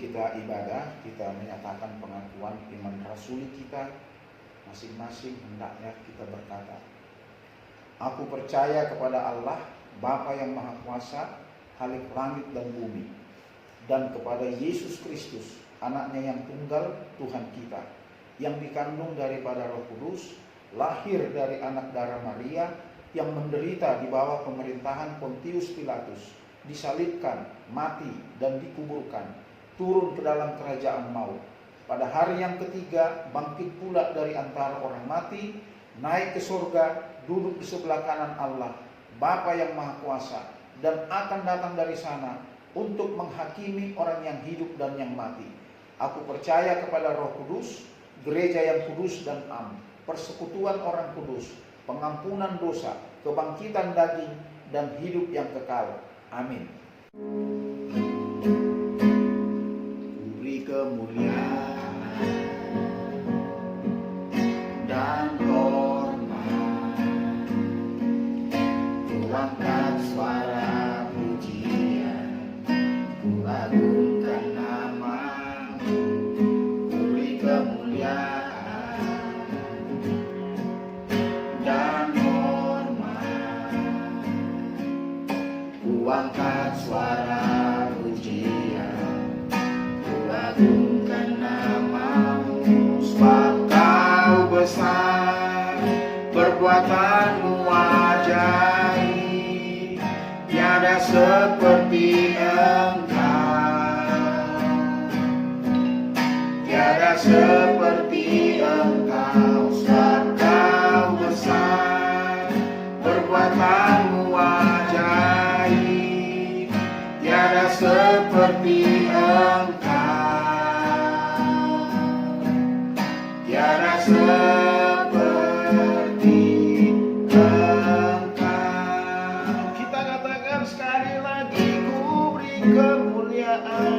kita ibadah, kita menyatakan pengakuan iman rasuli kita, masing-masing hendaknya kita berkata, aku percaya kepada Allah, Bapa yang Maha Kuasa, Khalik langit dan bumi, dan kepada Yesus Kristus, anaknya yang tunggal, Tuhan kita, yang dikandung daripada Roh Kudus, lahir dari anak darah Maria, yang menderita di bawah pemerintahan Pontius Pilatus, disalibkan, mati, dan dikuburkan, turun ke dalam kerajaan maut. Pada hari yang ketiga, bangkit pula dari antara orang mati, naik ke surga, duduk di sebelah kanan Allah, Bapa yang Maha Kuasa, dan akan datang dari sana untuk menghakimi orang yang hidup dan yang mati. Aku percaya kepada Roh Kudus, gereja yang kudus dan am, persekutuan orang kudus, pengampunan dosa, kebangkitan daging, dan hidup yang kekal. Amin. Beri kemuliaan dan hormat, kuangkat suara pujian, kuagungkan nama-Mu. Beri kemuliaan dan hormat, kuangkat suara pujian, kuagungkan nama-Mu. Sebab Kau besar, perbuatan-Mu ajaib, tiada seperti Engkau, tiada seperti Engkau. Sebab Kau besar, perbuatan-Mu ajaib, tiada seperti Engkau, tiada seperti Engkau. Kita katakan sekali lagi, ku beri kemuliaan,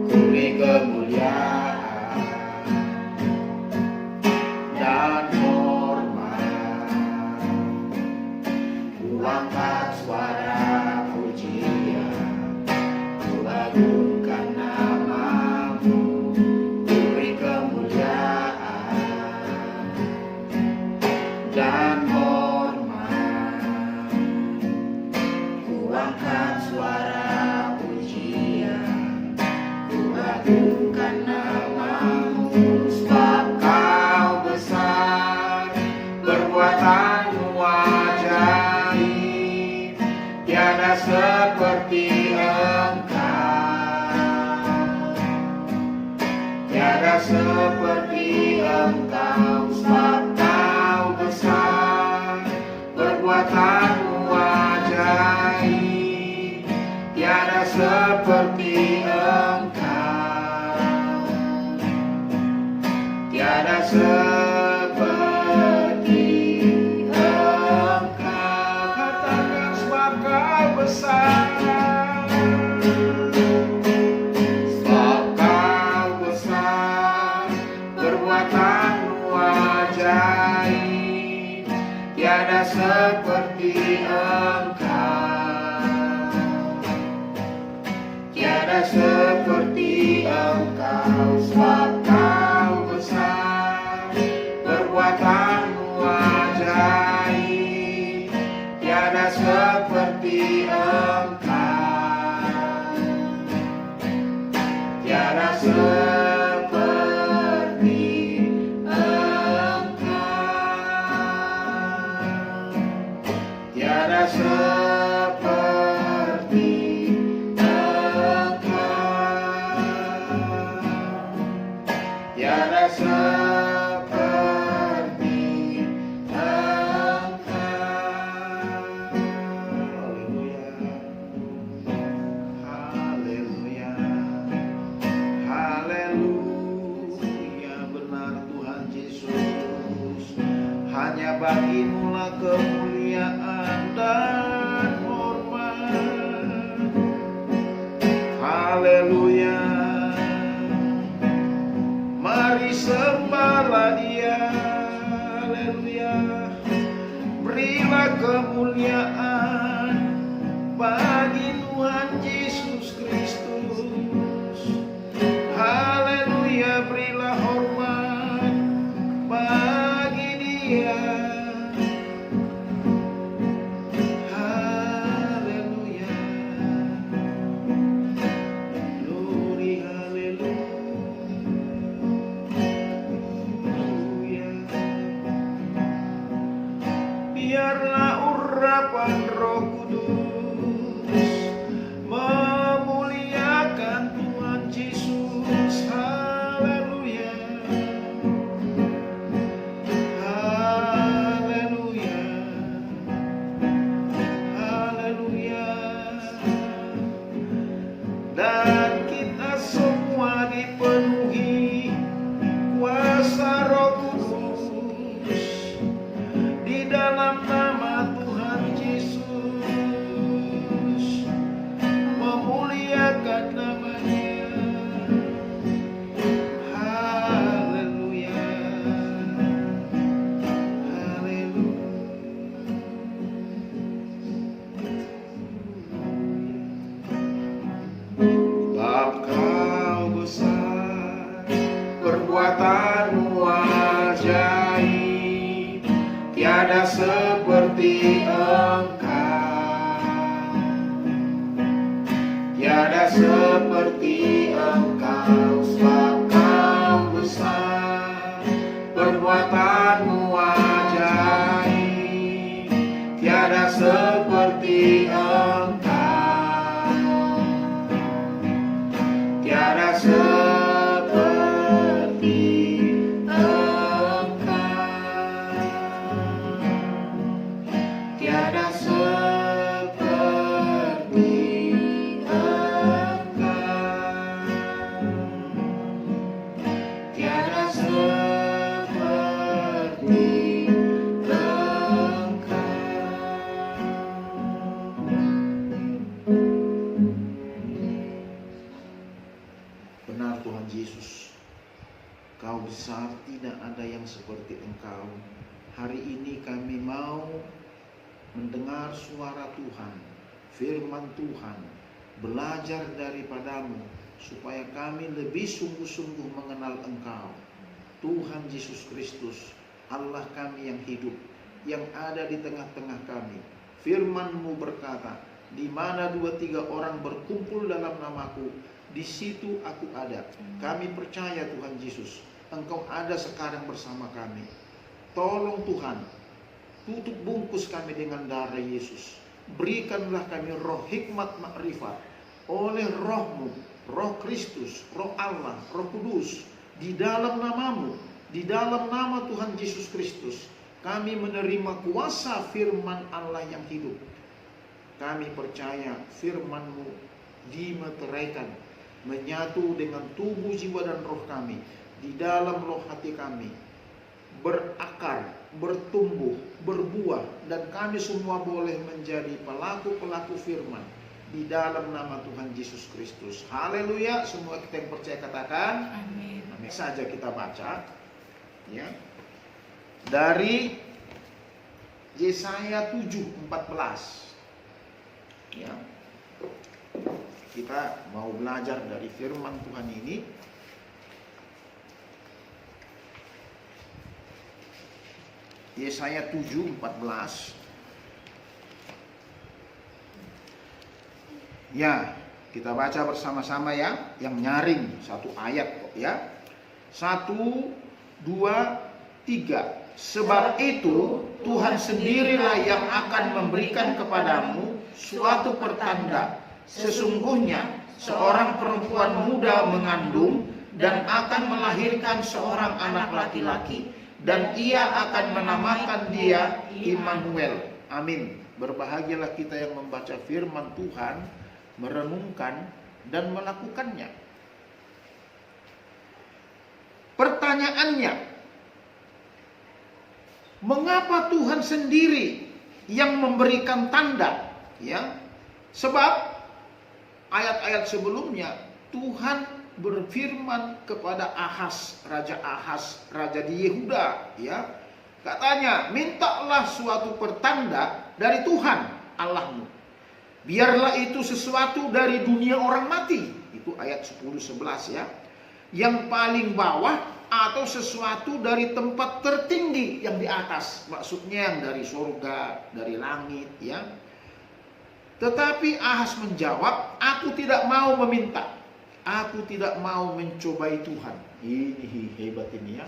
ku beri kemuliaan dan hormat, ku angkat suara pujian, ku agungkan nama-Mu. Ku beri kemuliaan dan hormat, ku angkat suara pujian, ku agungkan nama-Mu. Sebab Kau besar, perbuatan-Mu ajaib, tiada seperti Engkau, tiada seperti Engkau. Sebab Kau besar, perbuatan-Mu ajaib, tiada seperti Engkau, tiada seperti Engkau. Katakan, sebab Kau besar, sebab Kau besar, perbuatan-Mu ajaib, tiada seperti Engkau, tiada seperti Engkau. Sebab Kau besar, perbuatan-Mu ajaib, tiada seperti Engkau, tiada seperti Engkau, tiada seperti Engkau, tiada seperti Engkau. Haleluya, haleluya, benar Tuhan Yesus, hanya bagi-Mu lah kemuliaan dan hormat. Haleluya, mari sembahlah Dia. Haleluya, berilah kemuliaan bagi Tuhan Yesus Kristus. dan kita semua dipenuhi kuasa Roh Kudus di dalam nama Tuhan Yesus, memuliakan nama-Nya. Haleluya, haleluya. Bab Kau besar, perbuatanmu ajaib, tiada seperti Engkau, tiada seperti Engkau. Sebab Kau besar, perbuatanmu ajaib, tiada seperti Engkau, tiada seperti Engkau, tiada seperti Engkau, tiada seperti Engkau. Benar Tuhan Yesus, Kau besar, tidak ada yang seperti Engkau. Hari ini kami mau mendengar suara Tuhan, firman Tuhan, belajar daripadamu, supaya kami lebih sungguh-sungguh mengenal Engkau, Tuhan Yesus Kristus, Allah kami yang hidup, yang ada di tengah-tengah kami. Firman-Mu berkata, di mana 2-3 orang berkumpul dalam namaku, di situ aku ada. Kami percaya Tuhan Yesus, Engkau ada sekarang bersama kami. Tolong Tuhan, tutup bungkus kami dengan darah Yesus. Berikanlah kami roh hikmat makrifat oleh Roh-Mu, Roh Kristus, Roh Allah, Roh Kudus, di dalam namamu, di dalam nama Tuhan Yesus Kristus. Kami menerima kuasa firman Allah yang hidup. Kami percaya firman-Mu dimeteraikan, menyatu dengan tubuh, jiwa, dan roh kami, di dalam roh hati kami, berakar, bertumbuh, berbuah, dan kami semua boleh menjadi pelaku-pelaku firman di dalam nama Tuhan Yesus Kristus. Haleluya. Semua kita yang percaya katakan amin. Amin. Saja kita baca ya, dari Yesaya 7:14 ya. Kita mau belajar dari firman Tuhan ini. Yesaya 7:14. Ya, kita baca bersama-sama ya, yang nyaring satu ayat kok ya. 1, 2, 3. Sebab itu Tuhan sendirilah yang akan memberikan kepadamu suatu pertanda. Sesungguhnya seorang perempuan muda mengandung dan akan melahirkan seorang anak laki-laki, dan ia akan menamakan dia Immanuel. Amin. Berbahagialah kita yang membaca firman Tuhan, merenungkan dan melakukannya. Pertanyaannya, mengapa Tuhan sendiri yang memberikan tanda? Ya, sebab ayat-ayat sebelumnya Tuhan berfirman kepada Raja Ahaz, raja di Yehuda, ya. Katanya, mintalah suatu pertanda dari Tuhan Allahmu. Biarlah itu sesuatu dari dunia orang mati. Itu ayat 10-11 ya. Yang paling bawah atau sesuatu dari tempat tertinggi yang di atas. Maksudnya yang dari surga, dari langit ya. Tetapi Ahaz menjawab, aku tidak mau meminta. Aku tidak mau mencobai Tuhan. Ini hebat ini ya.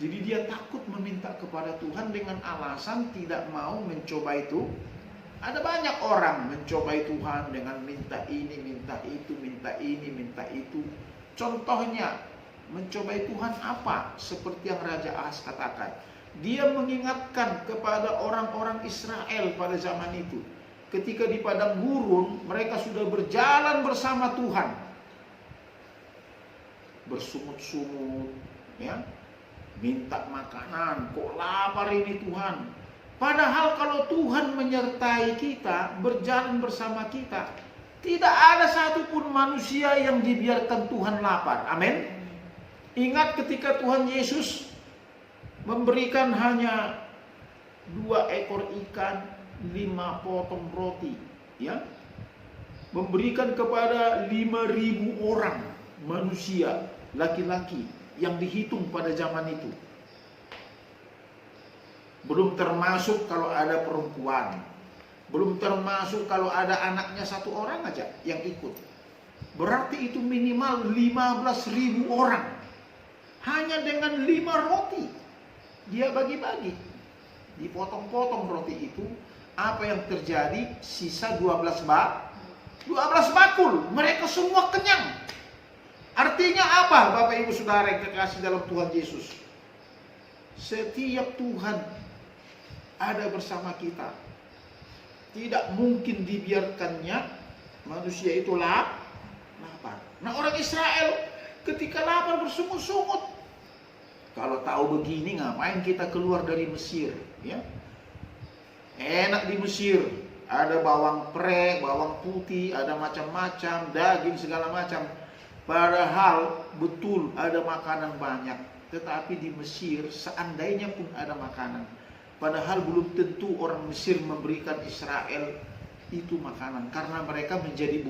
Jadi dia takut meminta kepada Tuhan dengan alasan tidak mau mencobai itu. Ada banyak orang mencobai Tuhan dengan minta ini, minta itu, minta ini, minta itu. Contohnya, mencobai Tuhan apa? Seperti yang Raja Ahaz katakan. Dia mengingatkan kepada orang-orang Israel pada zaman itu. Ketika di padang gurun, mereka sudah berjalan bersama Tuhan. bersungut-sungut, ya, minta makanan, kok lapar ini Tuhan. Padahal kalau Tuhan menyertai kita, berjalan bersama kita, tidak ada satupun manusia yang dibiarkan Tuhan lapar. Amin. Ingat ketika Tuhan Yesus memberikan hanya 2 ekor ikan, 5 potong roti, ya, memberikan kepada 5.000 orang manusia, laki-laki yang dihitung pada zaman itu. Belum termasuk kalau ada perempuan, belum termasuk kalau ada anaknya 1 orang aja yang ikut. Berarti itu minimal 15.000 orang. Hanya dengan 5 roti dia bagi-bagi, dipotong-potong roti itu. Apa yang terjadi? Sisa 12 bakul. Mereka semua kenyang. Artinya apa, Bapak Ibu Saudara yang kekasih dalam Tuhan Yesus? Setiap Tuhan ada bersama kita, tidak mungkin dibiarkannya manusia itu lapar. Nah, orang Israel ketika lapar bersungut-sungut. Kalau tahu begini, ngapain kita keluar dari Mesir, ya? Enak di Mesir, ada bawang pre, bawang putih, ada macam-macam, daging segala macam. Padahal betul ada makanan banyak, tetapi di Mesir seandainya pun ada makanan, padahal belum tentu orang Mesir memberikan Israel itu makanan, karena mereka menjadi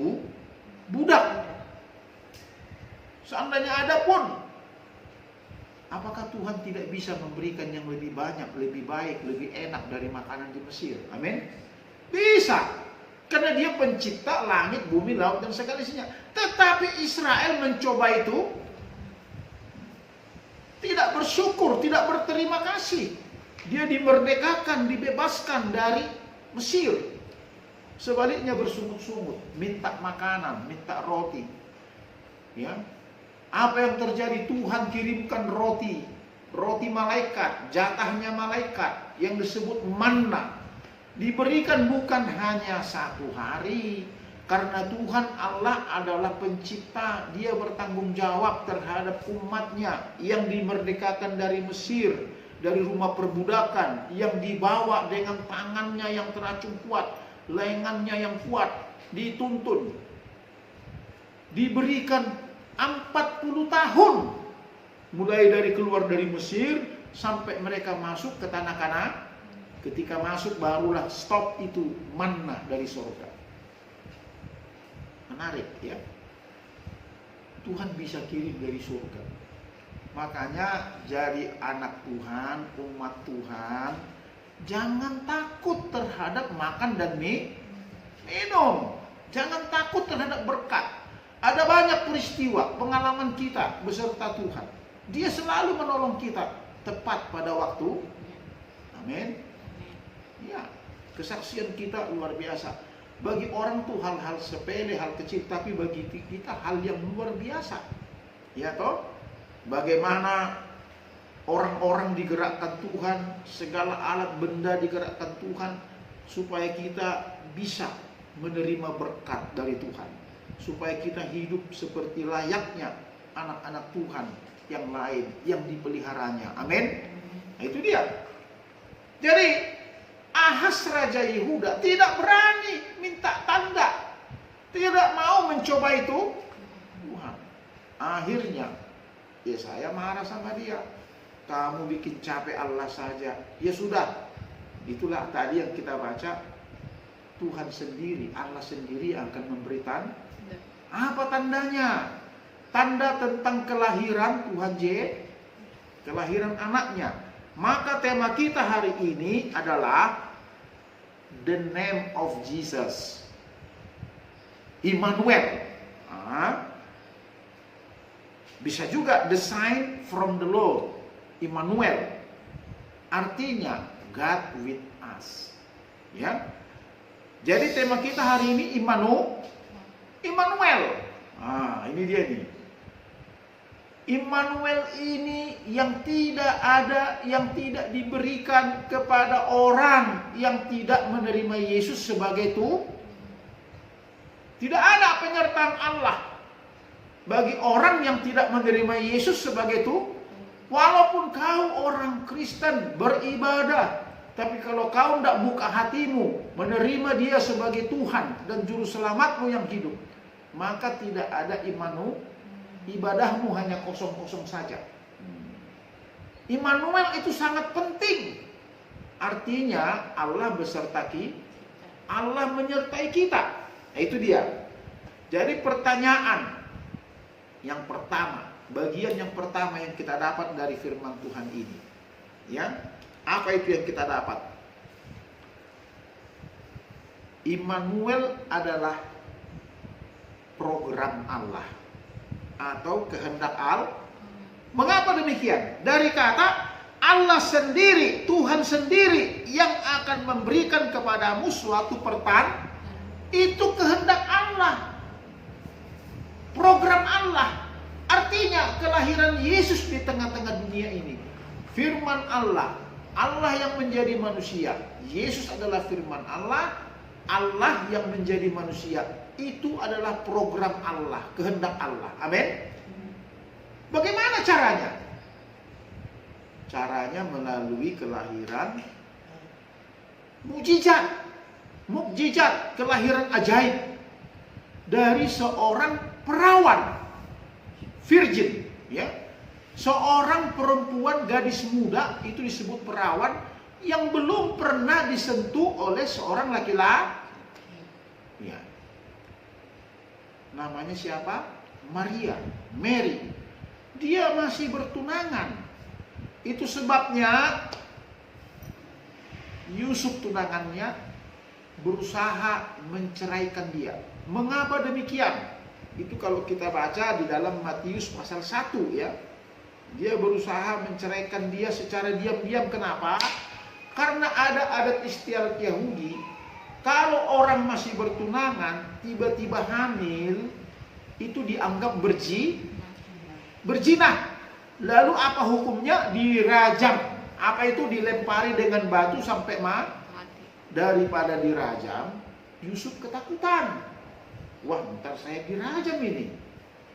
budak. Seandainya ada pun, apakah Tuhan tidak bisa memberikan yang lebih banyak, lebih baik, lebih enak dari makanan di Mesir? Amin. Bisa. Karena dia pencipta langit, bumi, laut, dan segala isinya. Tetapi Israel mencoba itu, tidak bersyukur, tidak berterima kasih. Dia dimerdekakan, dibebaskan dari Mesir. Sebaliknya bersungut-sungut, minta makanan, minta roti. Ya. Apa yang terjadi? Tuhan kirimkan roti malaikat, jatahnya malaikat yang disebut manna. Diberikan bukan hanya 1 hari, karena Tuhan Allah adalah pencipta. Dia bertanggung jawab terhadap umatnya yang dimerdekakan dari Mesir, dari rumah perbudakan, yang dibawa dengan tangannya yang teracung kuat, lengannya yang kuat, dituntun. Diberikan 40 tahun, mulai dari keluar dari Mesir sampai mereka masuk ke tanah Kanaan. Ketika masuk barulah stop itu manna dari surga. Menarik, ya. Tuhan bisa kirim dari surga. Makanya jadi anak Tuhan, umat Tuhan, jangan takut terhadap makan dan minum. Jangan takut terhadap berkat. Ada banyak peristiwa pengalaman kita beserta Tuhan. Dia selalu menolong kita tepat pada waktu. Amin. Ya, kesaksian kita luar biasa. Bagi orang tuh hal-hal sepele, hal kecil, tapi bagi kita hal yang luar biasa. Ya toh? Bagaimana orang-orang digerakkan Tuhan, segala alat benda digerakkan Tuhan, supaya kita bisa menerima berkat dari Tuhan, supaya kita hidup seperti layaknya anak-anak Tuhan yang lain yang dipeliharanya. Amin. Nah, itu dia. Jadi Ahas Raja Yehuda tidak berani minta tanda, tidak mau mencoba itu Tuhan. Akhirnya Yesaya marah sama dia. Kamu bikin capek Allah saja. Ya sudah, itulah tadi yang kita baca. Tuhan sendiri, Allah sendiri akan memberi tanda. Apa tandanya? Tanda tentang kelahiran Tuhan kelahiran anaknya. Maka tema kita hari ini adalah the name of Jesus, Immanuel. Bisa juga the sign from the Lord, Immanuel. Artinya God with us. Ya. Jadi tema kita hari ini Immanuel. Ini dia nih. Immanuel ini yang tidak ada, yang tidak diberikan kepada orang yang tidak menerima Yesus sebagai Tuhan. Tidak ada penyertaan Allah bagi orang yang tidak menerima Yesus sebagai Tuhan. Walaupun kau orang Kristen beribadah, tapi kalau kau tidak buka hatimu menerima Dia sebagai Tuhan dan Juru Selamatmu yang hidup, maka tidak ada imanmu, ibadahmu hanya kosong-kosong saja. Immanuel itu sangat penting. Artinya Allah beserta kita, Allah menyertai kita. Nah, itu dia. Jadi pertanyaan yang pertama, bagian yang pertama yang kita dapat dari firman Tuhan ini, ya, apa itu yang kita dapat? Immanuel adalah program Allah atau kehendak Allah. Mengapa demikian? Dari kata Allah sendiri, Tuhan sendiri yang akan memberikan kepadamu suatu pertanyaan, itu kehendak Allah, program Allah. Artinya kelahiran Yesus di tengah-tengah dunia ini, firman Allah, Allah yang menjadi manusia. Yesus adalah firman Allah, Allah yang menjadi manusia. Itu adalah program Allah, kehendak Allah. Amin. Bagaimana caranya? Caranya melalui kelahiran mukjizat. Mukjizat, kelahiran ajaib dari seorang perawan virgin, ya. Seorang perempuan gadis muda itu disebut perawan yang belum pernah disentuh oleh seorang laki-laki. Ya. Namanya siapa? Maria, Mary. Dia masih bertunangan. Itu sebabnya Yusuf tunangannya berusaha menceraikan dia. Mengapa demikian? Itu kalau kita baca di dalam Matius pasal 1, ya. Dia berusaha menceraikan dia secara diam-diam. Kenapa? Karena ada adat istiadat Yahudi, kalau orang masih bertunangan tiba-tiba hamil, itu dianggap berzinah. Lalu apa hukumnya? Dirajam. Apa itu? Dilempari dengan batu sampai mati. Daripada dirajam, Yusuf ketakutan. Wah, ntar saya dirajam ini.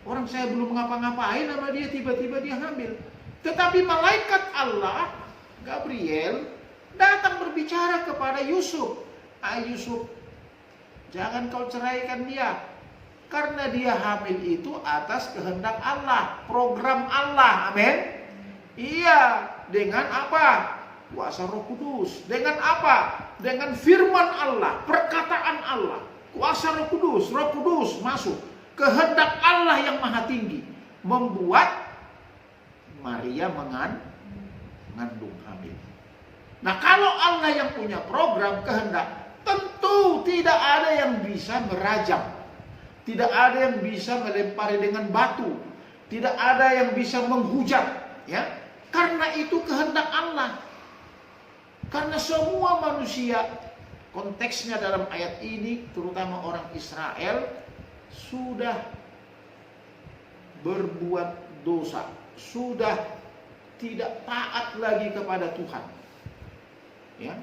Orang saya belum ngapa-ngapain sama dia, tiba-tiba dia hamil. Tetapi malaikat Allah, Gabriel, datang berbicara kepada Yusuf. Yusuf, jangan kau ceraikan dia. Karena dia hamil itu atas kehendak Allah, program Allah. Amin. Iya, dengan apa? Kuasa Roh Kudus. Dengan apa? Dengan firman Allah, perkataan Allah. Kuasa Roh Kudus masuk. Kehendak Allah yang maha tinggi membuat Maria mengandung hamil. Nah, kalau Allah yang punya program kehendak, tentu tidak ada yang bisa merajam. Tidak ada yang bisa melempari dengan batu. Tidak ada yang bisa menghujat, ya. Karena itu kehendak Allah. Karena semua manusia, konteksnya dalam ayat ini, terutama orang Israel, sudah berbuat dosa, sudah tidak taat lagi kepada Tuhan, ya.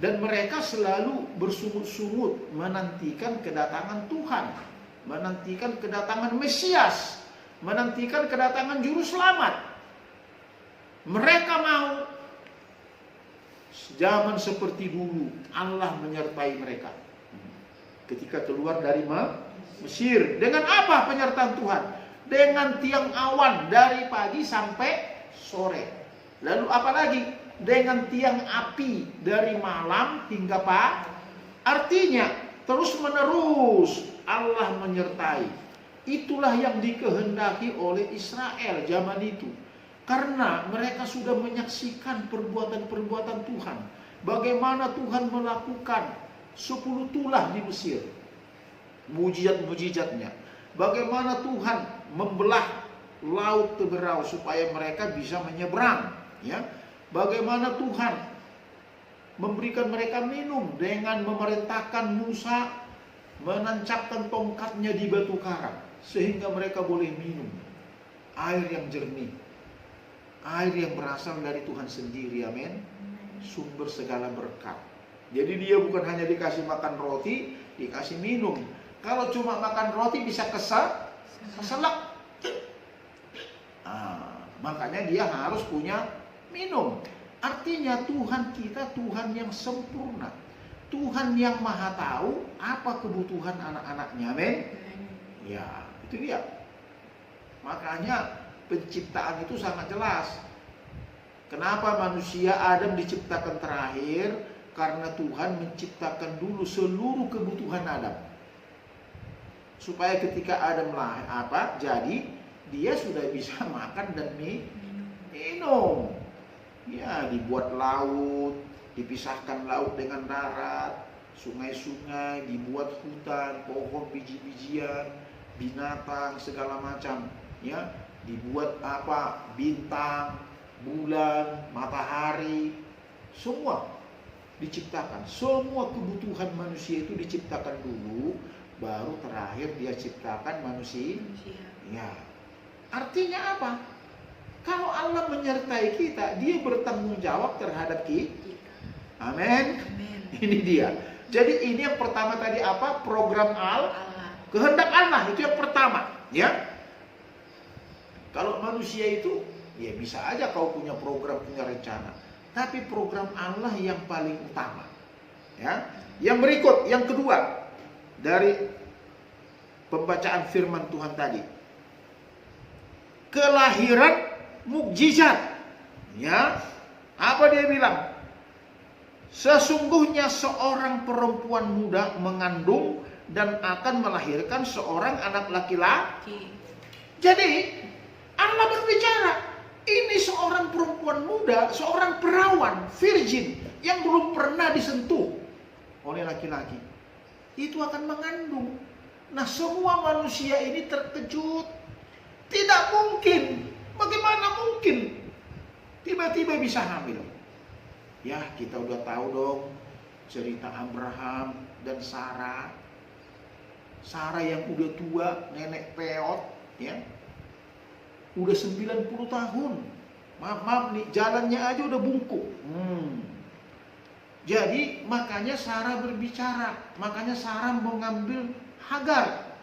Dan mereka selalu bersungut-sungut menantikan kedatangan Tuhan, menantikan kedatangan Mesias, menantikan kedatangan Juru Selamat. Mereka mau zaman seperti dulu Allah menyertai mereka ketika keluar dari Mesir. Dengan apa penyertaan Tuhan? Dengan tiang awan dari pagi sampai sore. Lalu apa lagi? Dengan tiang api dari malam hingga pagi. Artinya terus menerus Allah menyertai. Itulah yang dikehendaki oleh Israel zaman itu. Karena mereka sudah menyaksikan perbuatan-perbuatan Tuhan. Bagaimana Tuhan melakukan 10 tulah di Mesir. Mujizat-mujizatnya. Bagaimana Tuhan membelah laut Teberau supaya mereka bisa menyeberang, ya. Bagaimana Tuhan memberikan mereka minum dengan memerintahkan Musa menancapkan tongkatnya di batu karang sehingga mereka boleh minum air yang jernih, air yang berasal dari Tuhan sendiri. Amin. Sumber segala berkat. Jadi dia bukan hanya dikasih makan roti, dikasih minum. Kalau cuma makan roti bisa Selak. Makanya dia harus punya minum. Artinya Tuhan kita Tuhan yang sempurna. Tuhan yang maha tahu apa kebutuhan anak-anaknya. Amin. Ya, itu dia. Makanya penciptaan itu sangat jelas. Kenapa manusia Adam diciptakan terakhir? Karena Tuhan menciptakan dulu seluruh kebutuhan Adam. Supaya ketika Adam jadi dia sudah bisa makan dan minum. Ya, dibuat laut, dipisahkan laut dengan darat, sungai-sungai, dibuat hutan, pohon biji-bijian, binatang segala macam, ya, dibuat bintang, bulan, matahari, semua diciptakan. Semua kebutuhan manusia itu diciptakan dulu, baru terakhir dia ciptakan manusia. Ya. Artinya apa? Kalau Allah menyertai kita, dia bertanggung jawab terhadap kita. Amin. Ini dia. Jadi ini yang pertama tadi apa? Program Allah. Kehendak Allah itu yang pertama, ya. Kalau manusia itu ya bisa aja kau punya program, punya rencana. Tapi program Allah yang paling utama. Ya. Yang berikut, yang kedua dari pembacaan firman Tuhan tadi. Kelahiran mukjizat. Ya. Apa dia bilang? Sesungguhnya seorang perempuan muda mengandung dan akan melahirkan seorang anak laki-laki. Jadi Allah berbicara, ini seorang perempuan muda, seorang perawan, virgin, yang belum pernah disentuh oleh laki-laki. Itu akan mengandung. Nah, semua manusia ini terkejut. Tidak mungkin. Bagaimana mungkin tiba-tiba bisa hamil? Ya, kita udah tahu dong cerita Abraham dan Sarah. Sarah yang udah tua, nenek peot, ya. Udah 90 tahun. Maaf nih, jalannya aja udah bungkuk. Jadi makanya Sarah berbicara. Makanya Sarah mengambil Hagar,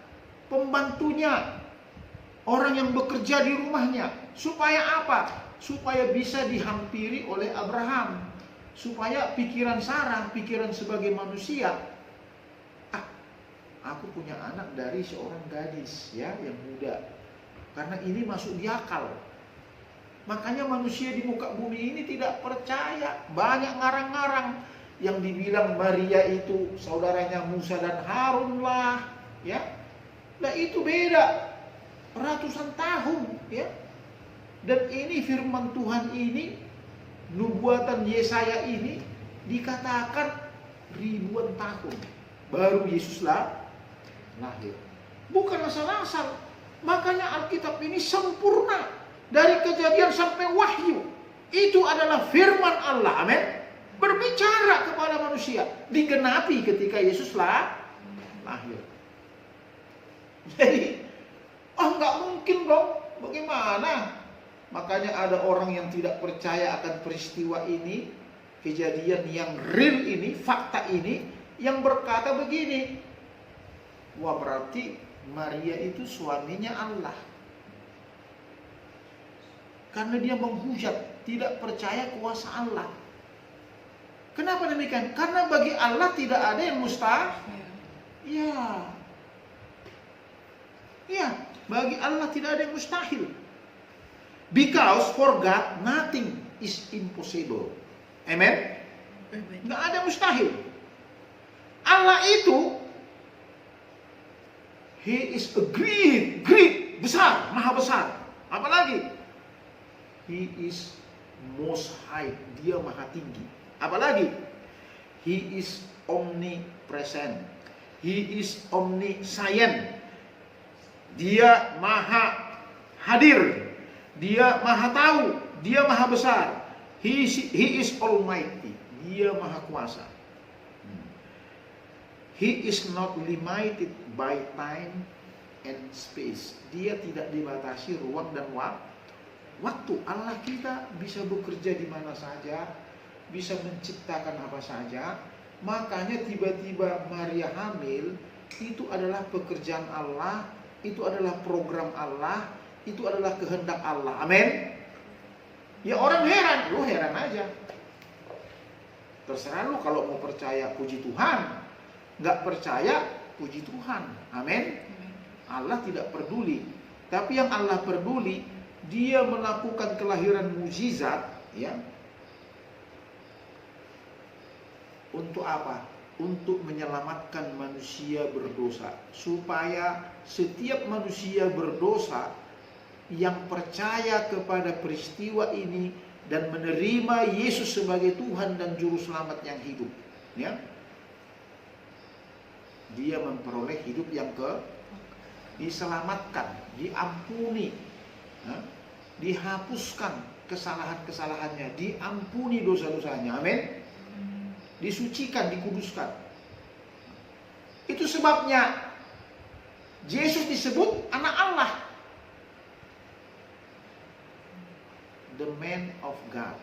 pembantunya, orang yang bekerja di rumahnya. Supaya apa? Supaya bisa dihampiri oleh Abraham. Supaya pikiran Sarah, pikiran sebagai manusia, aku punya anak dari seorang gadis, ya, yang muda. Karena ini masuk di akal. Makanya manusia di muka bumi ini tidak percaya. Banyak ngarang-ngarang yang dibilang Maria itu saudaranya Musa dan Harun lah, ya. Nah, itu beda ratusan tahun, ya. Dan ini firman Tuhan ini, nubuatan Yesaya ini dikatakan ribuan tahun baru Yesus lahir. Bukan asal-asal. Makanya Alkitab ini sempurna dari Kejadian sampai Wahyu. Itu adalah firman Allah. Amin. Berbicara kepada manusia, digenapi ketika Yesus lahir. Jadi, nggak mungkin dong. Bagaimana? Makanya ada orang yang tidak percaya akan peristiwa ini, kejadian yang real ini, fakta ini, yang berkata begini, wah, berarti Maria itu suaminya Allah. Karena dia menghujat, tidak percaya kuasa Allah. Kenapa demikian? Karena bagi Allah tidak ada yang mustahil. Ya, bagi Allah tidak ada yang mustahil. Because for God nothing is impossible. Amen? Nggak ada mustahil. Allah itu, He is a great, besar, maha besar. Apalagi? He is most high, dia maha tinggi. Apalagi? He is omnipresent. He is omniscient. Dia maha hadir. Dia maha tahu, dia maha besar. He is almighty. Dia maha kuasa. He is not limited by time and space. Dia tidak dibatasi ruang dan waktu. Allah kita bisa bekerja di mana saja, bisa menciptakan apa saja. Makanya tiba-tiba Maria hamil, itu adalah pekerjaan Allah itu adalah program Allah, itu adalah kehendak Allah. Amin. Ya orang heran, lu heran aja. Terserah lu kalau mau percaya, puji Tuhan. Nggak percaya, puji Tuhan. Amin. Allah tidak peduli. Tapi yang Allah peduli, dia melakukan kelahiran mukjizat, ya. Untuk apa? Untuk menyelamatkan manusia berdosa. Supaya setiap manusia berdosa yang percaya kepada peristiwa ini dan menerima Yesus sebagai Tuhan dan Juru Selamat yang hidup, ya, dia memperoleh hidup yang diselamatkan, diampuni, ya, dihapuskan kesalahan-kesalahannya, diampuni dosa-dosanya. Amin. Disucikan, dikuduskan. Itu sebabnya Yesus disebut anak Allah, the man of God.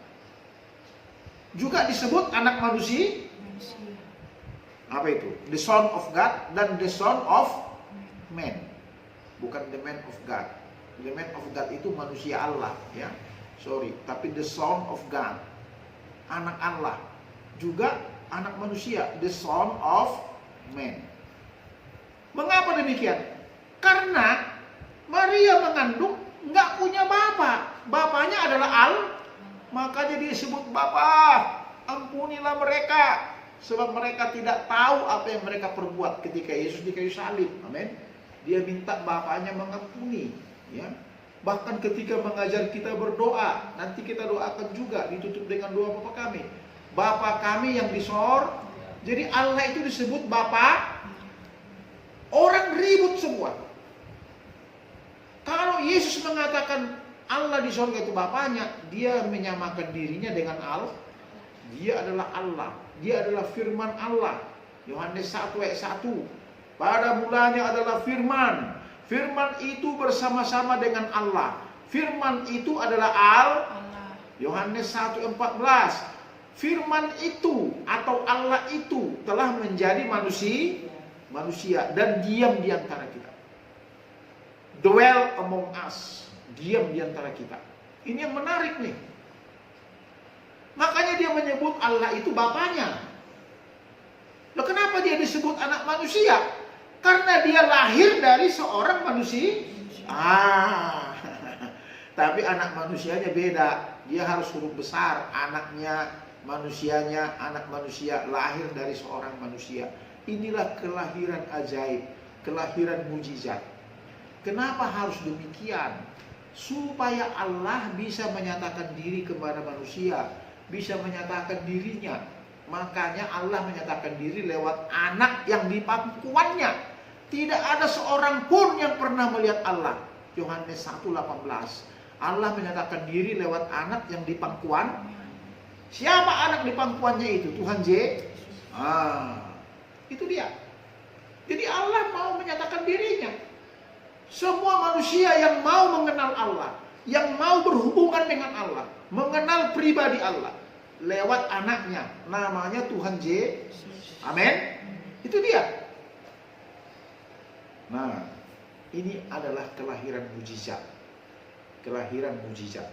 Juga disebut anak manusia. Apa itu? The son of God dan the son of man. Bukan the man of God. The man of God itu manusia Allah, ya. Sorry, tapi the son of God, anak Allah. Juga anak manusia, the son of man. Mengapa demikian? Karena Maria mengandung nggak punya bapak. Bapaknya adalah makanya dia disebut Bapa. Ampunilah mereka, sebab mereka tidak tahu apa yang mereka perbuat ketika Yesus di kayu salib. Amin. Dia minta bapaknya mengampuni, ya. Bahkan ketika mengajar kita berdoa, nanti kita doakan juga, ditutup dengan doa Bapa kami. Bapa kami yang di sorga. Jadi Allah itu disebut Bapa. Orang ribut semua. Kalau Yesus mengatakan Allah di sorga itu Bapaknya, dia menyamakan dirinya dengan Allah. Dia adalah Allah. Dia adalah firman Allah. Yohanes 1 ayat 1. Pada mulanya adalah firman. Firman itu bersama-sama dengan Allah. Firman itu adalah Allah. Yohanes 1:14. Firman itu atau Allah itu telah menjadi manusia dan diam di antara kita. Dwell among us, diam di antara kita. Ini yang menarik nih. Makanya dia menyebut Allah itu Bapaknya. Loh, kenapa dia disebut anak manusia? Karena dia lahir dari seorang manusia. Tapi anak manusianya beda. Dia harus huruf besar. Anaknya, manusianya, anak manusia lahir dari seorang manusia. Inilah kelahiran ajaib, kelahiran mujizat. Kenapa harus demikian? Supaya Allah bisa menyatakan diri kepada manusia, bisa menyatakan dirinya. Makanya Allah menyatakan diri lewat anak yang di pangkuannya. Tidak ada seorang pun yang pernah melihat Allah. Yohanes 1:18. Allah menyatakan diri lewat anak yang di pangkuan. Siapa anak di pangkuannya itu? Tuhan Yesus. Itu dia. Jadi Allah mau menyatakan dirinya. Semua manusia yang mau mengenal Allah, yang mau berhubungan dengan Allah, mengenal pribadi Allah, lewat anaknya, namanya Tuhan Yesus. Amin. Itu dia. Nah, ini adalah kelahiran mujizat. Kelahiran mujizat.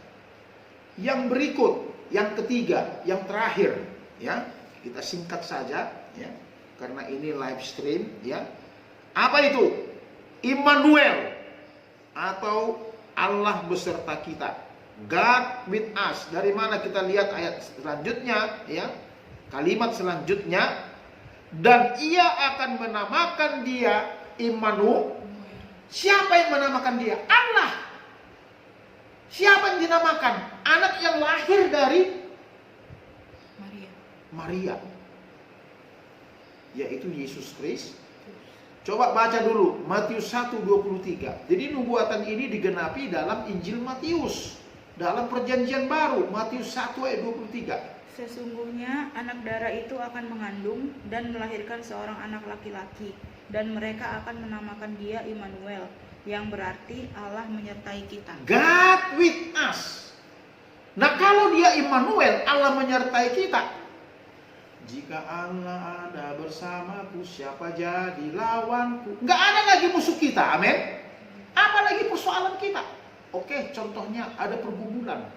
Yang berikut, yang ketiga, yang terakhir, ya, kita singkat saja, ya, karena ini live stream, ya. Apa itu? Immanuel atau Allah beserta kita. God with us. Dari mana kita lihat ayat selanjutnya, ya? Kalimat selanjutnya, dan ia akan menamakan dia Immanuel. Siapa yang menamakan dia? Allah. Siapa yang dinamakan? Anak yang lahir dari Maria. Yaitu Yesus Kristus. Coba baca dulu Matius 1:23. Jadi nubuatan ini digenapi dalam Injil Matius, dalam Perjanjian Baru, Matius 1:23. Sesungguhnya anak darah itu akan mengandung dan melahirkan seorang anak laki-laki, dan mereka akan menamakan dia Immanuel, yang berarti Allah menyertai kita. God with us. Nah, kalau dia Immanuel, Allah menyertai kita. Jika Allah ada bersamaku, siapa jadi lawanku? Nggak ada lagi musuh kita, amin. lagi persoalan kita? Oke, contohnya ada pergumulan.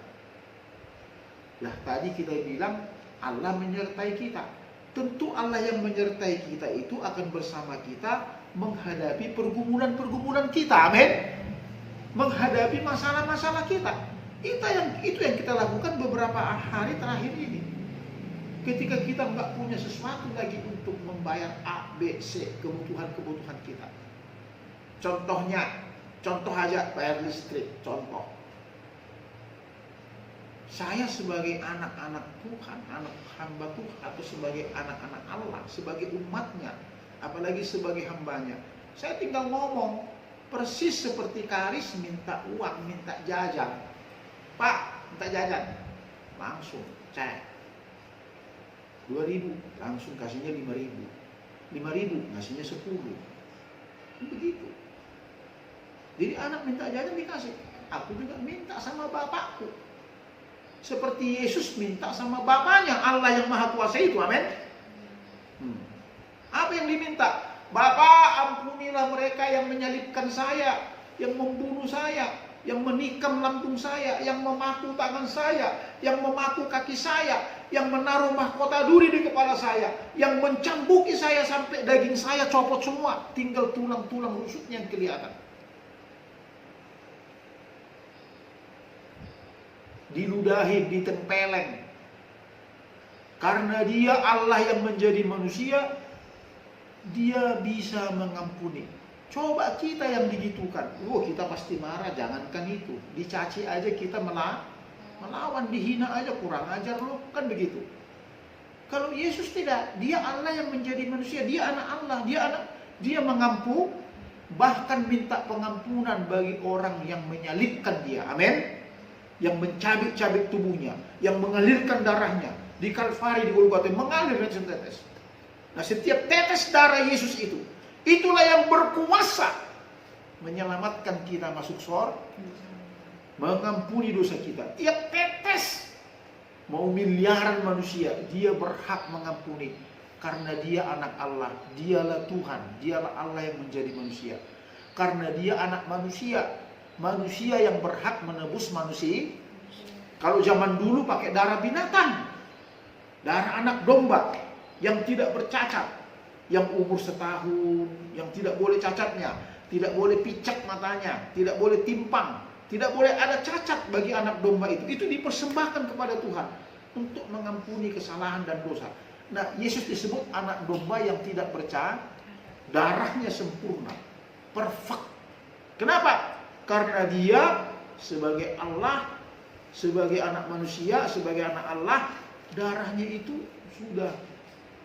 Lah tadi kita bilang Allah menyertai kita. Tentu Allah yang menyertai kita itu akan bersama kita menghadapi pergumulan-pergumulan kita. Amin. Menghadapi masalah-masalah kita. Itu yang kita lakukan beberapa hari terakhir ini. Ketika kita nggak punya sesuatu lagi untuk membayar A, B, C, kebutuhan-kebutuhan kita. Contoh aja bayar listrik, contoh. Saya sebagai anak-anak Tuhan, anak hamba Tuhan, atau sebagai anak-anak Allah, sebagai umatnya, apalagi sebagai hambanya, saya tinggal ngomong, persis seperti Karis minta uang, minta jajan. Pak, minta jajan. Langsung, cek. 2.000, langsung kasihnya 5.000. 5.000, ngasihnya 10. Begitu. Jadi anak minta jajan dikasih. Aku juga minta sama bapakku. Seperti Yesus minta sama Bapaknya, Allah yang Maha Kuasa itu, amin. Apa yang diminta? Bapa, ampunilah mereka yang menyalibkan saya, yang membunuh saya, yang menikam lambung saya, yang memaku tangan saya, yang memaku kaki saya, yang menaruh mahkota duri di kepala saya, yang mencambuki saya sampai daging saya copot semua, tinggal tulang-tulang rusuknya yang kelihatan. Diludahi, ditempeleng. Karena dia Allah yang menjadi manusia, dia bisa mengampuni. Coba kita yang digitukan, kita pasti marah. Jangankan itu, dicaci aja kita melawan, dihina aja, kurang ajar loh, kan begitu. Kalau Yesus tidak, dia Allah yang menjadi manusia, dia anak Allah, dia mengampuni, bahkan minta pengampunan bagi orang yang menyalibkan dia, amin. Yang mencabik-cabik tubuhnya, yang mengalirkan darahnya di Kalvari, di Golgota, mengalir setetes. Nah, setiap tetes darah Yesus itu, itulah yang berkuasa menyelamatkan kita masuk surga, mengampuni dosa kita. Tiap tetes, mau miliaran manusia, dia berhak mengampuni karena dia anak Allah, dialah Tuhan, dialah Allah yang menjadi manusia. Karena dia anak manusia, manusia yang berhak menebus manusia. Kalau zaman dulu pakai darah binatang, darah anak domba yang tidak bercacat, yang umur setahun, yang tidak boleh cacatnya, tidak boleh picak matanya, tidak boleh timpang, tidak boleh ada cacat bagi anak domba itu dipersembahkan kepada Tuhan untuk mengampuni kesalahan dan dosa. Nah, Yesus disebut anak domba yang tidak bercacat, darahnya sempurna, perfect. Kenapa? Karena dia sebagai Allah, sebagai anak manusia, sebagai anak Allah, darahnya itu sudah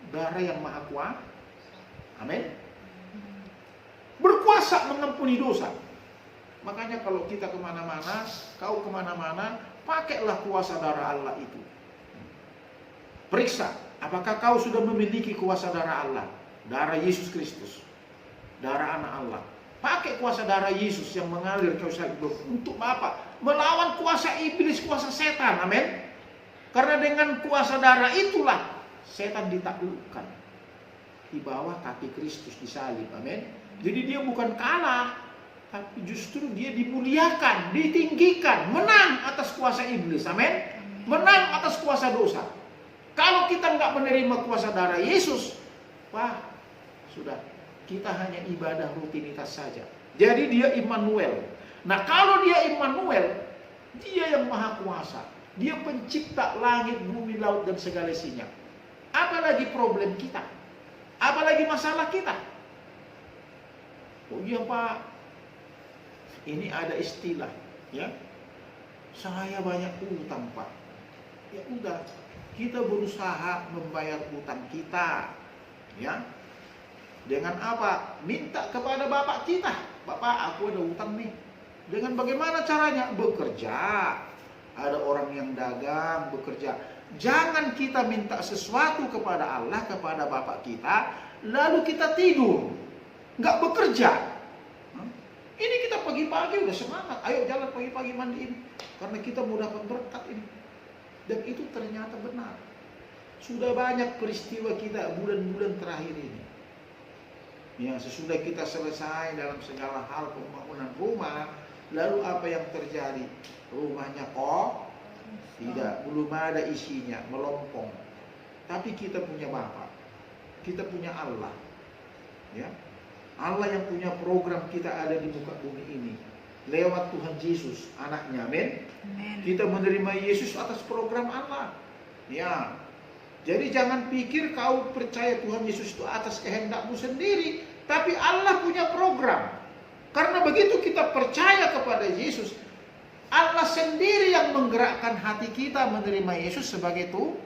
darah yang maha kuasa. Amin. Berkuasa mengampuni dosa. Makanya kalau kita kemana-mana, kau kemana-mana, pakailah kuasa darah Allah itu. Periksa, apakah kau sudah memiliki kuasa darah Allah? Darah Yesus Kristus, darah anak Allah. Pakai kuasa darah Yesus yang mengalir ke usaha hidup. Untuk apa? Melawan kuasa iblis, kuasa setan. Amin. Karena dengan kuasa darah itulah setan ditaklukkan di bawah kaki Kristus disalib. Amin. Jadi dia bukan kalah, tapi justru dia dimuliakan, ditinggikan, menang atas kuasa iblis. Amin. Menang atas kuasa dosa. Kalau kita nggak menerima kuasa darah Yesus, wah, sudah. Kita hanya ibadah rutinitas saja. Jadi dia Immanuel. Nah, kalau dia Immanuel, dia yang maha kuasa. Dia pencipta langit, bumi, laut, dan segala isinya. Apalagi problem kita? Apalagi masalah kita? Oh iya Pak, ini ada istilah, ya. Saya banyak utang Pak. Ya udah, kita berusaha membayar utang kita, ya. Dengan apa? Minta kepada Bapak kita. Bapak, aku ada utang nih. Dengan bagaimana caranya? Bekerja. Ada orang yang dagang, bekerja. Jangan kita minta sesuatu kepada Allah, kepada Bapak kita, lalu kita tidur. Nggak bekerja. Ini kita pagi-pagi udah semangat. Ayo jalan pagi-pagi mandiin. Karena kita mau dapat berkat ini. Dan itu ternyata benar. Sudah banyak peristiwa kita bulan-bulan terakhir ini. Ya, sesudah kita selesai dalam segala hal pembangunan rumah, Lalu apa yang terjadi? Rumahnya kok tidak, belum ada isinya, melompong. Tapi kita punya Bapa, kita punya Allah, ya. Allah yang punya program kita ada di muka bumi ini lewat Tuhan Yesus, anaknya, amin. Kita menerima Yesus atas program Allah, ya. Jadi jangan pikir kau percaya Tuhan Yesus itu atas kehendakmu sendiri, tapi Allah punya program. Karena begitu kita percaya kepada Yesus, Allah sendiri yang menggerakkan hati kita menerima Yesus sebagai Tuhan.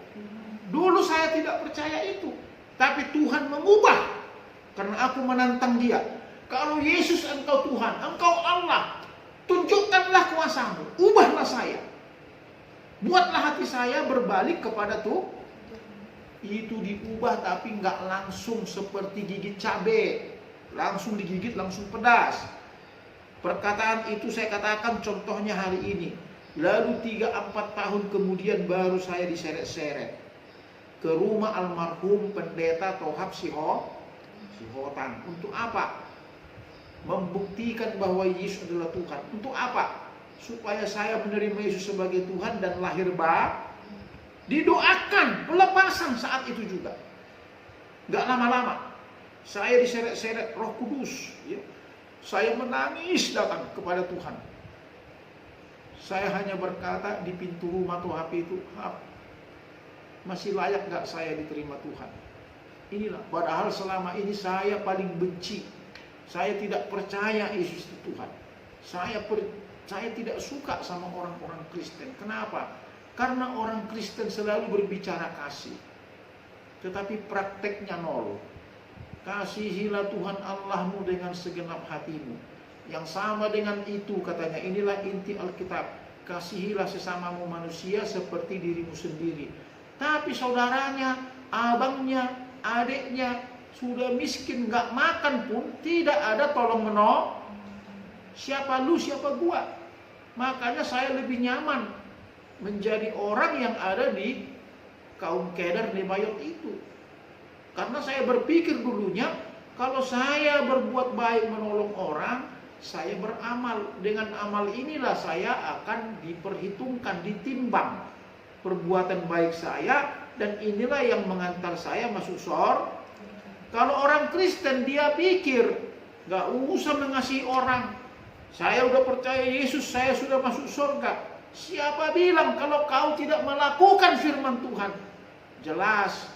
Dulu saya tidak percaya itu, tapi Tuhan mengubah. Karena aku menantang dia, kalau Yesus engkau Tuhan, engkau Allah, tunjukkanlah kuasamu, ubahlah saya. Buatlah hati saya berbalik kepada Tuhan. Itu diubah, tapi nggak langsung seperti gigit cabai, langsung digigit langsung pedas. Perkataan itu saya katakan contohnya hari ini. Lalu 3-4 tahun kemudian baru saya diseret-seret ke rumah almarhum pendeta Tohab Sihotan. Untuk apa? Membuktikan bahwa Yesus adalah Tuhan. Untuk apa? Supaya saya menerima Yesus sebagai Tuhan dan lahir baru. Didoakan pelepasan saat itu juga. Gak lama-lama saya diseret-seret Roh Kudus, ya. Saya menangis datang kepada Tuhan. Saya hanya berkata di pintu rumah Tohab itu, masih layak gak saya diterima Tuhan? Inilah, padahal selama ini saya paling benci. Saya tidak percaya Yesus itu Tuhan. Saya tidak suka sama orang-orang Kristen. Kenapa? Karena orang Kristen selalu berbicara kasih, tetapi prakteknya nol. Kasihilah Tuhan Allahmu dengan segenap hatimu. Yang sama dengan itu katanya, inilah inti Alkitab. Kasihilah sesamamu manusia seperti dirimu sendiri. Tapi saudaranya, abangnya, adiknya sudah miskin, gak makan pun, tidak ada tolong menolong. Siapa lu, siapa gua? Makanya saya lebih nyaman menjadi orang yang ada di kaum Kedar Nebayot itu. Karena saya berpikir dulunya, kalau saya berbuat baik menolong orang, saya beramal. Dengan amal inilah saya akan diperhitungkan, ditimbang perbuatan baik saya, dan inilah yang mengantar saya masuk surga. Kalau orang Kristen dia pikir, gak usah mengasihi orang. Saya udah percaya Yesus, saya sudah masuk surga. Siapa bilang kalau kau tidak melakukan firman Tuhan? Jelas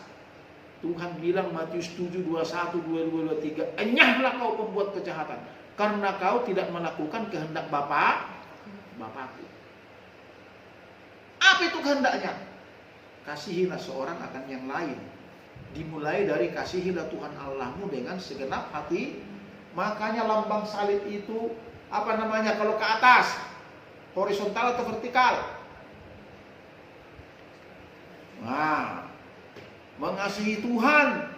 Tuhan bilang Matius 7, 21, 22, 23, enyahlah kau pembuat kejahatan, karena kau tidak melakukan kehendak Bapakku. Apa itu kehendaknya? Kasihilah seorang akan yang lain. Dimulai dari kasihilah Tuhan Allahmu dengan segenap hati. Makanya lambang salib itu apa namanya kalau ke atas? Horizontal atau vertikal? Nah, mengasihi Tuhan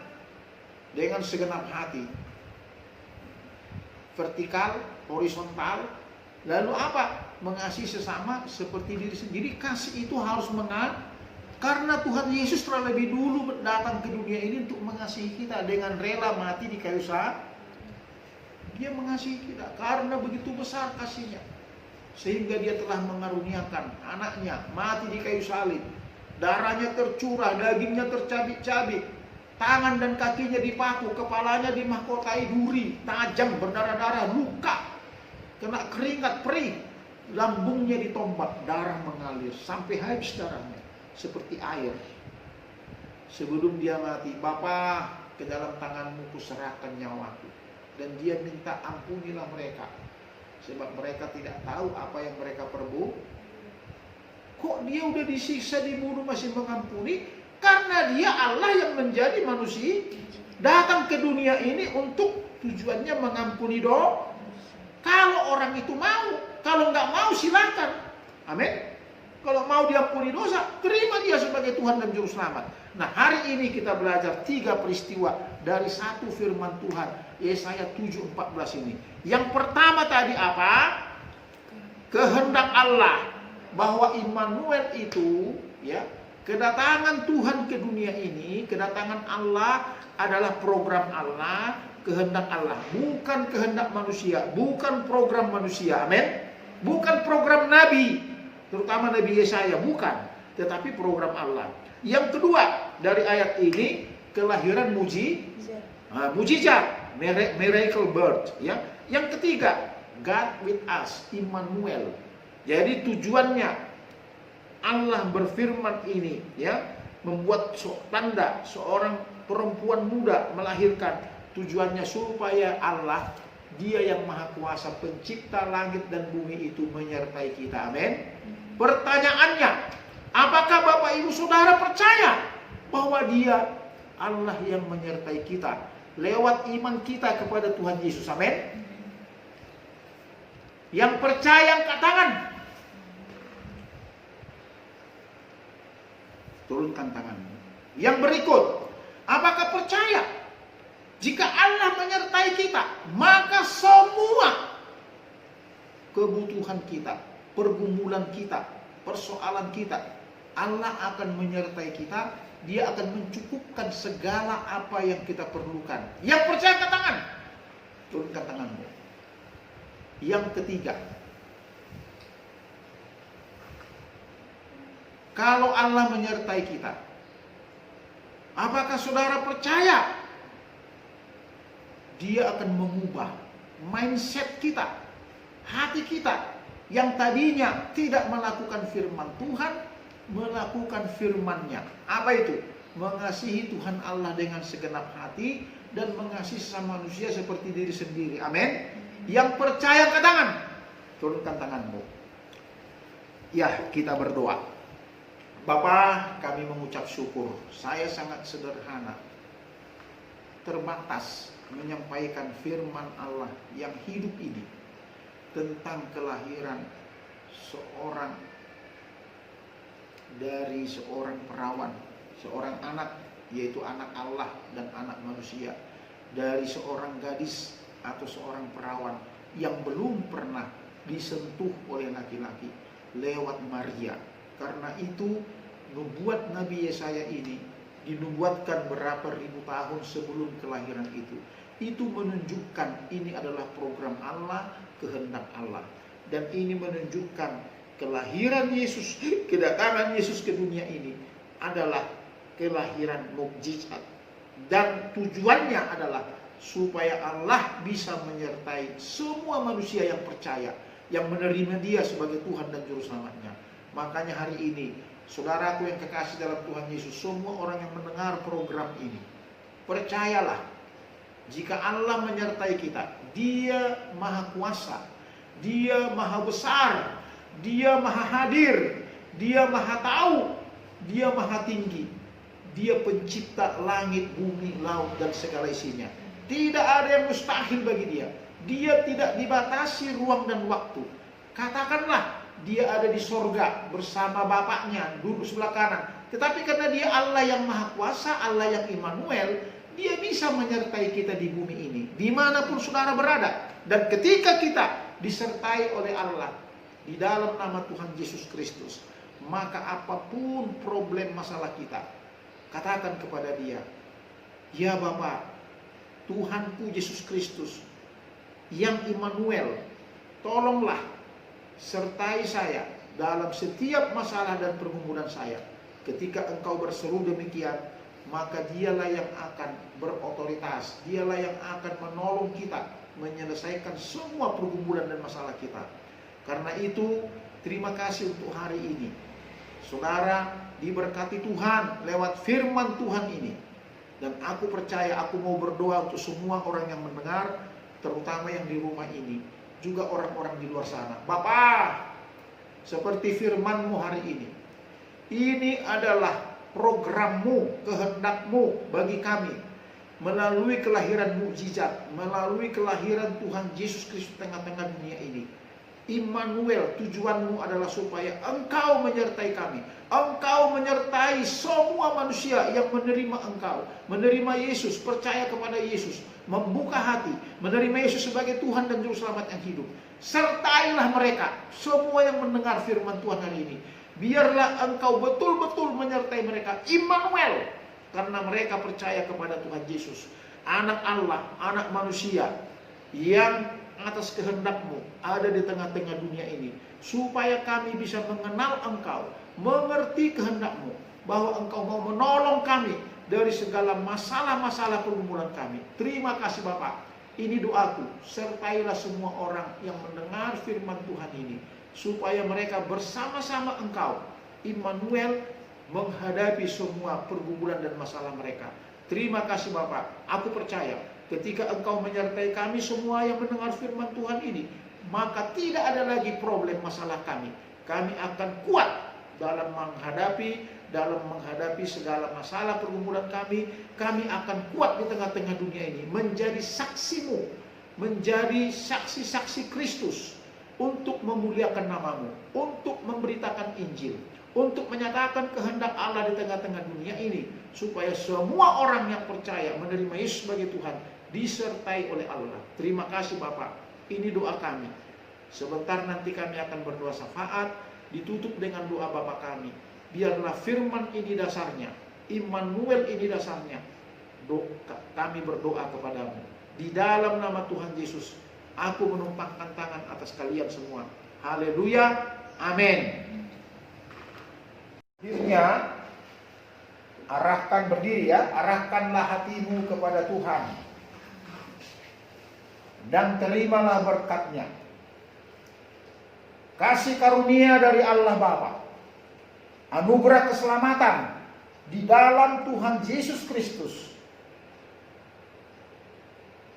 dengan segenap hati. Vertikal, horizontal. Lalu apa? Mengasihi sesama seperti diri sendiri. Kasih itu harus karena Tuhan Yesus terlebih dulu datang ke dunia ini untuk mengasihi kita dengan rela mati di kayu salib. Dia mengasihi kita karena begitu besar kasihnya. Sehingga dia telah mengaruniakan anaknya mati di kayu salib. Darahnya tercurah, dagingnya tercabik-cabik, tangan dan kakinya dipaku, kepalanya dimahkotai duri tajam berdarah-darah, luka, kena keringat perih, lambungnya ditombak, darah mengalir sampai habis darahnya seperti air. Sebelum dia mati, Bapa, ke dalam tanganmu kuserahkan nyawaku. Dan dia minta ampunilah mereka, sebab mereka tidak tahu apa yang mereka perbuat. Kok dia udah disiksa, dibunuh masih mengampuni? Karena dia Allah yang menjadi manusia, datang ke dunia ini untuk tujuannya mengampuni dosa. Kalau orang itu mau, kalau nggak mau silakan. Amin. Kalau mau diampuni dosa, terima dia sebagai Tuhan dan Juru Selamat. Nah, hari ini kita belajar 3 peristiwa dari satu firman Tuhan, Yesaya 7:14 ini. Yang pertama tadi apa? Kehendak Allah, bahwa Immanuel itu, ya, kedatangan Tuhan ke dunia ini, kedatangan Allah adalah program Allah, kehendak Allah, bukan kehendak manusia, bukan program manusia. Amin. Bukan program Nabi, terutama Nabi Yesaya, bukan. Tetapi program Allah. Yang kedua, dari ayat ini, kelahiran mujizat, miracle birth. Ya. Yang ketiga, God with us, Immanuel. Jadi tujuannya Allah berfirman ini, ya, membuat tanda seorang perempuan muda melahirkan. Tujuannya supaya Allah, Dia yang Maha Kuasa, pencipta langit dan bumi itu menyertai kita. Amin. Pertanyaannya, apakah Bapak Ibu Saudara percaya bahwa Dia Allah yang menyertai kita lewat iman kita kepada Tuhan Yesus? Amin. Yang percaya angkat tangan. Turunkan tanganmu. Yang berikut, apakah percaya jika Allah menyertai kita, maka semua kebutuhan kita, pergumulan kita, persoalan kita, Allah akan menyertai kita. Dia akan mencukupkan segala apa yang kita perlukan. Yang percaya angkat tangan. Turunkan tanganmu. Yang ketiga, kalau Allah menyertai kita, apakah saudara percaya Dia akan mengubah mindset kita, hati kita yang tadinya tidak melakukan firman Tuhan, melakukan firman-Nya. Apa itu? Mengasihi Tuhan Allah dengan segenap hati dan mengasihi sesama manusia seperti diri sendiri. Amin. Yang percaya angkat tangan. Turunkan tanganmu. Ya, kita berdoa. Bapa, kami mengucap syukur. Saya sangat sederhana, terbatas menyampaikan firman Allah yang hidup ini tentang kelahiran dari seorang perawan, seorang anak, yaitu anak Allah dan anak manusia, dari seorang gadis atau seorang perawan yang belum pernah disentuh oleh laki-laki lewat Maria. Karena itu nubuat Nabi Yesaya ini dinubuatkan berapa ribu tahun sebelum kelahiran itu. Itu menunjukkan ini adalah program Allah, kehendak Allah. Dan ini menunjukkan kelahiran Yesus, kedatangan Yesus ke dunia ini adalah kelahiran mukjizat. Dan tujuannya adalah supaya Allah bisa menyertai semua manusia yang percaya, yang menerima Dia sebagai Tuhan dan Juru Selamatnya. Makanya hari ini, saudaraku yang kekasih dalam Tuhan Yesus, semua orang yang mendengar program ini, percayalah, jika Allah menyertai kita, Dia Maha Kuasa, Dia Maha Besar, Dia Maha Hadir, Dia Maha Tahu, Dia Maha Tinggi, Dia pencipta langit, bumi, laut, dan segala isinya. Tidak ada yang mustahil bagi Dia. Dia tidak dibatasi ruang dan waktu. Katakanlah, Dia ada di sorga bersama Bapaknya, duduk sebelah kanan. Tetapi karena Dia Allah yang Maha Kuasa, Allah yang Immanuel, Dia bisa menyertai kita di bumi ini, dimanapun saudara berada. Dan ketika kita disertai oleh Allah di dalam nama Tuhan Yesus Kristus, maka apapun problem masalah kita, katakan kepada Dia, ya Bapa, Tuhanku Yesus Kristus yang Immanuel, tolonglah sertai saya dalam setiap masalah dan pergumulan saya. Ketika Engkau berseru demikian, maka Dialah yang akan berotoritas, Dialah yang akan menolong kita menyelesaikan semua pergumulan dan masalah kita. Karena itu, terima kasih untuk hari ini. Saudara diberkati Tuhan lewat firman Tuhan ini. Dan aku percaya, aku mau berdoa untuk semua orang yang mendengar, terutama yang di rumah ini, juga orang-orang di luar sana. Bapa, seperti firman-Mu hari ini adalah program-Mu, kehendak-Mu bagi kami, melalui kelahiran mukjizat, melalui kelahiran Tuhan Yesus Kristus tengah-tengah dunia ini. Immanuel, tujuan-Mu adalah supaya Engkau menyertai kami. Engkau menyertai semua manusia yang menerima Engkau, menerima Yesus, percaya kepada Yesus, membuka hati, menerima Yesus sebagai Tuhan dan Juru Selamat yang hidup. Sertailah mereka, semua yang mendengar firman Tuhan hari ini. Biarlah Engkau betul-betul menyertai mereka, Immanuel, karena mereka percaya kepada Tuhan Yesus, anak Allah, anak manusia, yang atas kehendak-Mu ada di tengah-tengah dunia ini, supaya kami bisa mengenal Engkau, mengerti kehendak-Mu, bahwa Engkau mau menolong kami dari segala masalah-masalah pergumulan kami. Terima kasih Bapak. Ini doaku, sertailah semua orang yang mendengar firman Tuhan ini, supaya mereka bersama-sama Engkau, Immanuel, menghadapi semua pergumulan dan masalah mereka. Terima kasih Bapak. Aku percaya ketika Engkau menyertai kami semua yang mendengar firman Tuhan ini, maka tidak ada lagi problem masalah kami. Kami akan kuat dalam menghadapi segala masalah pergumulan kami. Kami akan kuat di tengah-tengah dunia ini, menjadi saksi-Mu, menjadi saksi-saksi Kristus, untuk memuliakan nama-Mu, untuk memberitakan Injil, untuk menyatakan kehendak Allah di tengah-tengah dunia ini, supaya semua orang yang percaya menerima Yesus sebagai Tuhan disertai oleh Allah. Terima kasih Bapak. Ini doa kami. Sebentar nanti kami akan berdoa syafaat, ditutup dengan doa Bapa kami. Biarlah firman ini dasarnya, Immanuel ini dasarnya. Kami berdoa kepadamu. Di dalam nama Tuhan Yesus, aku menumpangkan tangan atas kalian semua. Haleluya. Amin. Akhirnya, arahkan berdiri ya. Arahkanlah hatimu kepada Tuhan. Dan terimalah berkat-Nya. Kasih karunia dari Allah Bapa, anugerah keselamatan di dalam Tuhan Yesus Kristus,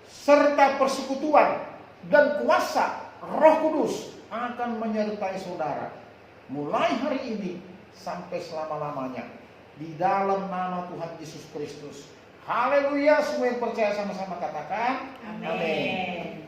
serta persekutuan dan kuasa Roh Kudus akan menyertai saudara mulai hari ini sampai selama-lamanya, di dalam nama Tuhan Yesus Kristus. Haleluya. Semua yang percaya sama-sama katakan amin.